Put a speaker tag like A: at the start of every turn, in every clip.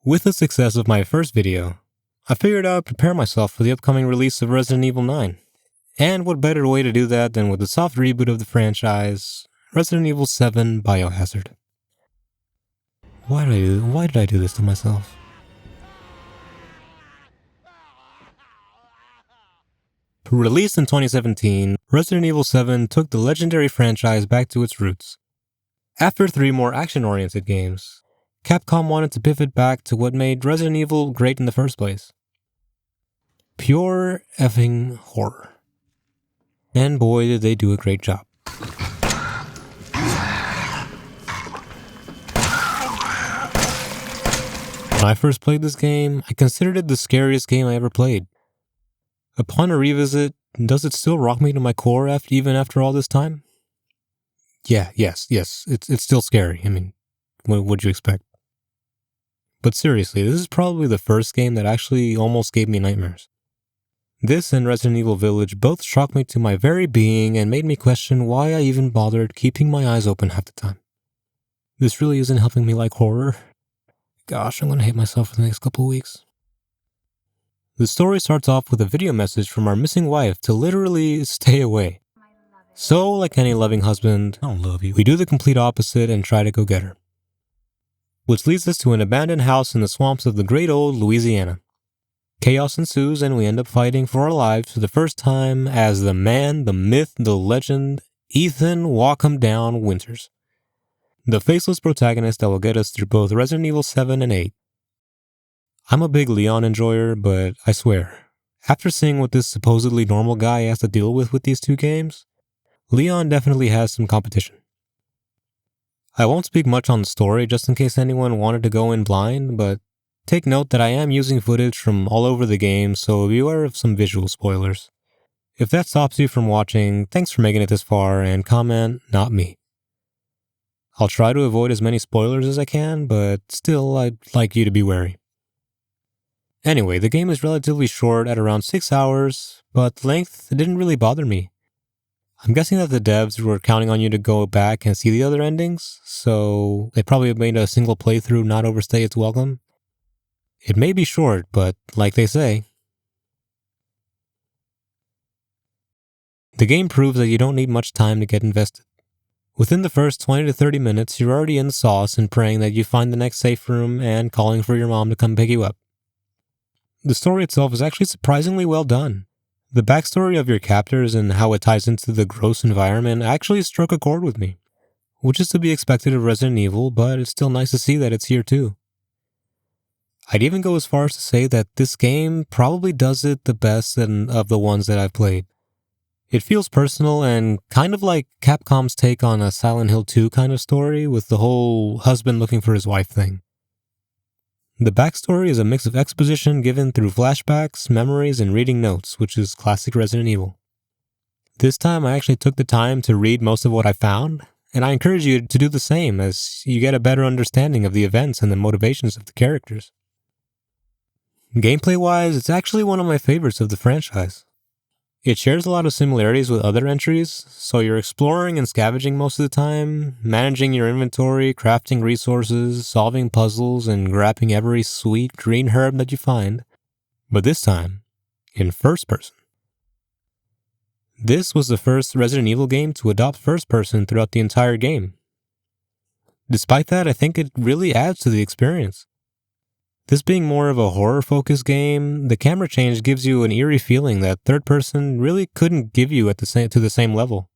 A: With the success of my first video, I figured I would prepare myself for the upcoming release of Resident Evil 9. And what better way to do that than with the soft reboot of the franchise, Resident Evil 7 Biohazard. Why did I do this to myself? Released in 2017, Resident Evil 7 took the legendary franchise back to its roots. After 3 more action-oriented games, Capcom wanted to pivot back to what made Resident Evil great in the first place. Pure effing horror. And boy, did they do a great job. When I first played this game, I considered it the scariest game I ever played. Upon a revisit, does it still rock me to my core even after all this time? Yes, it's still scary. I mean, what would you expect? But seriously, this is probably the first game that actually almost gave me nightmares. This and Resident Evil Village both shocked me to my very being and made me question why I even bothered keeping my eyes open half the time. This really isn't helping me like horror. Gosh, I'm gonna hate myself for the next couple of weeks. The story starts off with a video message from our missing wife to literally stay away. So, like any loving husband, I don't love you, we do the complete opposite and try to go get her. Which leads us to an abandoned house in the swamps of the great old Louisiana. Chaos ensues and we end up fighting for our lives for the first time as the man, the myth, the legend, Ethan Walk-em Down Winters. The faceless protagonist that will get us through both Resident Evil 7 and 8. I'm a big Leon enjoyer, but I swear, after seeing what this supposedly normal guy has to deal with these 2 games, Leon definitely has some competition. I won't speak much on the story just in case anyone wanted to go in blind, but take note that I am using footage from all over the game, so beware of some visual spoilers. If that stops you from watching, thanks for making it this far, and comment, not me. I'll try to avoid as many spoilers as I can, but still, I'd like you to be wary. Anyway, the game is relatively short at around 6 hours, but length didn't really bother me. I'm guessing that the devs were counting on you to go back and see the other endings, so they probably made a single playthrough not overstay its welcome. It may be short, but like they say, the game proves that you don't need much time to get invested. Within the first 20 to 30 minutes, you're already in the sauce and praying that you find the next safe room and calling for your mom to come pick you up. The story itself is actually surprisingly well done. The backstory of your captors and how it ties into the gross environment actually struck a chord with me, which is to be expected of Resident Evil, but it's still nice to see that it's here too. I'd even go as far as to say that this game probably does it the best of the ones that I've played. It feels personal and kind of like Capcom's take on a Silent Hill 2 kind of story with the whole husband looking for his wife thing. The backstory is a mix of exposition given through flashbacks, memories, and reading notes, which is classic Resident Evil. This time I actually took the time to read most of what I found, and I encourage you to do the same as you get a better understanding of the events and the motivations of the characters. Gameplay-wise, it's actually one of my favorites of the franchise. It shares a lot of similarities with other entries, so you're exploring and scavenging most of the time, managing your inventory, crafting resources, solving puzzles, and grabbing every sweet green herb that you find, but this time, in first person. This was the first Resident Evil game to adopt first person throughout the entire game. Despite that, I think it really adds to the experience. This being more of a horror-focused game, the camera change gives you an eerie feeling that third person really couldn't give you to the same level.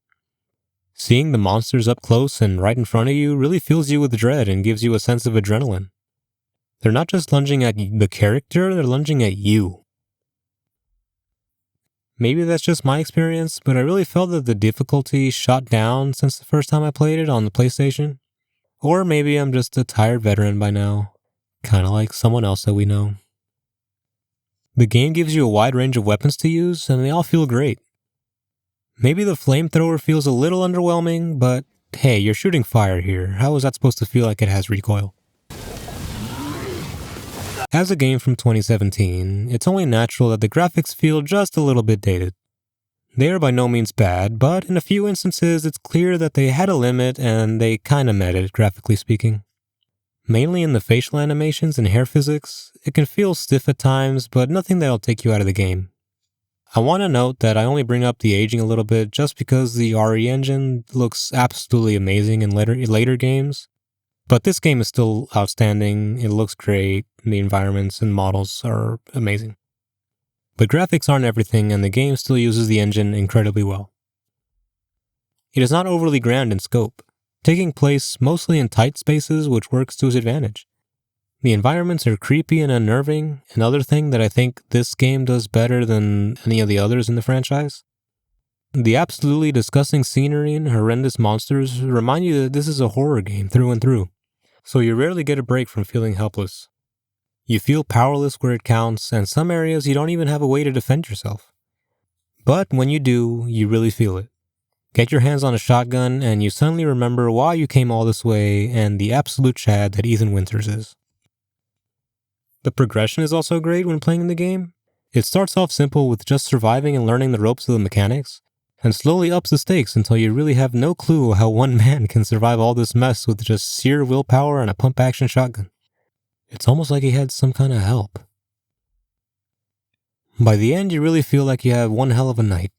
A: Seeing the monsters up close and right in front of you really fills you with dread and gives you a sense of adrenaline. They're not just lunging at the character, they're lunging at you. Maybe that's just my experience, but I really felt that the difficulty shot down since the first time I played it on the PlayStation. Or maybe I'm just a tired veteran by now. Kinda like someone else that we know. The game gives you a wide range of weapons to use, and they all feel great. Maybe the flamethrower feels a little underwhelming, but hey, you're shooting fire here. How is that supposed to feel like it has recoil? As a game from 2017, it's only natural that the graphics feel just a little bit dated. They are by no means bad, but in a few instances it's clear that they had a limit and they kinda met it, graphically speaking. Mainly in the facial animations and hair physics, it can feel stiff at times, but nothing that'll take you out of the game. I want to note that I only bring up the aging a little bit just because the RE engine looks absolutely amazing in later games, but this game is still outstanding, it looks great, the environments and models are amazing. But graphics aren't everything, and the game still uses the engine incredibly well. It is not overly grand in scope, taking place mostly in tight spaces, which works to its advantage. The environments are creepy and unnerving, another thing that I think this game does better than any of the others in the franchise. The absolutely disgusting scenery and horrendous monsters remind you that this is a horror game through and through, so you rarely get a break from feeling helpless. You feel powerless where it counts, and some areas you don't even have a way to defend yourself. But when you do, you really feel it. Get your hands on a shotgun, and you suddenly remember why you came all this way and the absolute Chad that Ethan Winters is. The progression is also great when playing the game. It starts off simple with just surviving and learning the ropes of the mechanics, and slowly ups the stakes until you really have no clue how one man can survive all this mess with just sheer willpower and a pump-action shotgun. It's almost like he had some kind of help. By the end, you really feel like you have one hell of a night.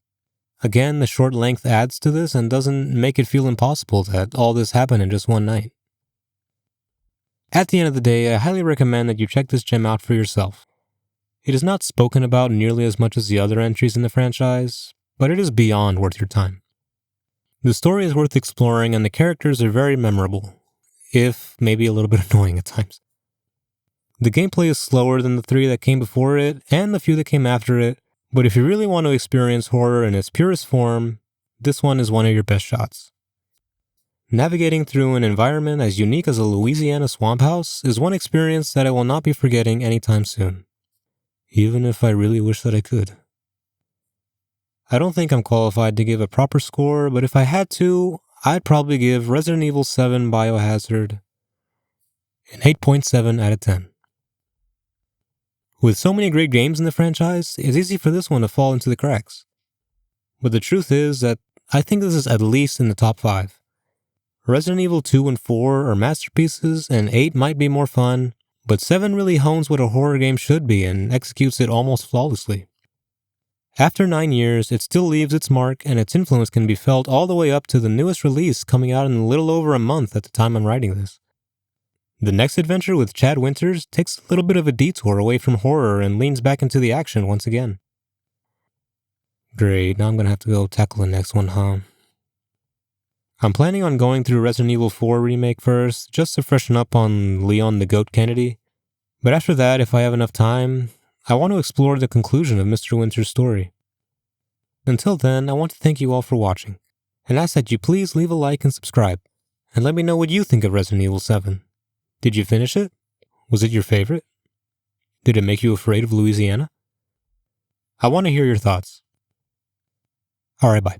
A: Again, the short length adds to this and doesn't make it feel impossible that all this happened in just one night. At the end of the day, I highly recommend that you check this gem out for yourself. It is not spoken about nearly as much as the other entries in the franchise, but it is beyond worth your time. The story is worth exploring and the characters are very memorable, if maybe a little bit annoying at times. The gameplay is slower than the 3 that came before it and the few that came after it, but if you really want to experience horror in its purest form, this one is one of your best shots. Navigating through an environment as unique as a Louisiana swamp house is one experience that I will not be forgetting anytime soon, even if I really wish that I could. I don't think I'm qualified to give a proper score, but if I had to, I'd probably give Resident Evil 7 Biohazard an 8.7 out of 10. With so many great games in the franchise, it's easy for this one to fall into the cracks. But the truth is that I think this is at least in the top 5. Resident Evil 2 and 4 are masterpieces, and 8 might be more fun, but 7 really hones what a horror game should be and executes it almost flawlessly. After 9 years, it still leaves its mark, and its influence can be felt all the way up to the newest release coming out in a little over a month at the time I'm writing this. The next adventure with Chad Winters takes a little bit of a detour away from horror and leans back into the action once again. Great, now I'm gonna have to go tackle the next one, huh? I'm planning on going through Resident Evil 4 Remake first, just to freshen up on Leon the Goat Kennedy. But after that, if I have enough time, I want to explore the conclusion of Mr. Winters' story. Until then, I want to thank you all for watching, and ask that you please leave a like and subscribe, and let me know what you think of Resident Evil 7. Did you finish it? Was it your favorite? Did it make you afraid of Louisiana? I want to hear your thoughts. Alright, bye.